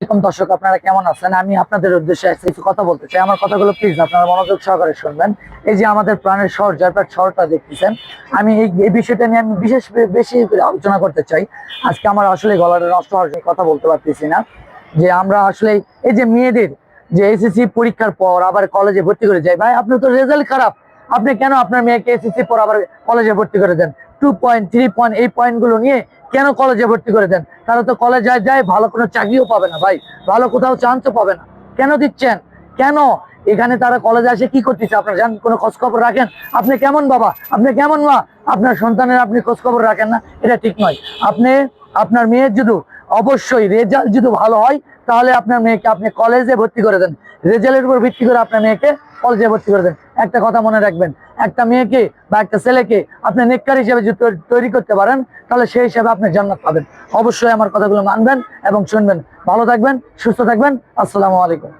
আলাইকুম দর্শক, আপনারা কেমন আছেন? আমি আপনাদের উদ্দেশ্যে কিছু কথা বলতে চাই। আমার কথাগুলো প্লিজ আপনারা মনোযোগ সহকারে শুনবেন। এই যে আমাদের প্রাণের শহর জয়পুরহাট শহরটা দেখতেছেন, আমি এই বিষয়টা নিয়ে আমি বেশি করে আলোচনা করতে চাই। আজকে আমার আসলে গলাটা নষ্ট হওয়ার জন্য কথা বলতে পারতেছি না। যে আমরা আসলে এই যে মেয়েদের যে এসএসসি পরীক্ষার পর আবার কলেজে ভর্তি করে যায়, ভাই আপনার তো রেজাল্ট খারাপ, আপনি কেন আপনার মেয়েকে এসএসসি পর আবার কলেজে ভর্তি করে দেন? 2 পয়েন্ট 3 পয়েন্ট এই পয়েন্টগুলো নিয়ে কেন কলেজে ভর্তি করে দেন? তারা তো কলেজে যায় ভালো কোনো চাকরিও পাবে না ভাই, ভালো কোথাও চান্সও পাবে না। কেন দিচ্ছেন? কেন? এখানে তারা কলেজে আসে কি করতেছে আপনারা জান? কোনো খোঁজ খবর রাখেন? আপনি কেমন বাবা, আপনি কেমন মা, আপনার সন্তানের আপনি খোঁজ খবর রাখেন না? এটা ঠিক নয়। আপনি আপনার মেয়ের যদি অবশ্যই রেজাল্ট যদি ভালো হয় তাহলে আপনার মেয়েকে আপনি কলেজে ভর্তি করে দেন। রেজাল্টের উপর ভিত্তি করে আপনার মেয়েকে কলেজে ভর্তি করে দেন। একটা কথা মনে রাখবেন, একটা মেয়েকে বা একটা ছেলেকে আপনি নেককার হিসেবে যদি তৈরি করতে পারেন তাহলে সেই হিসাবে আপনি জান্নাত পাবেন। অবশ্যই আমার কথাগুলো মানবেন এবং শুনবেন। ভালো থাকবেন, সুস্থ থাকবেন। আসসালামু আলাইকুম।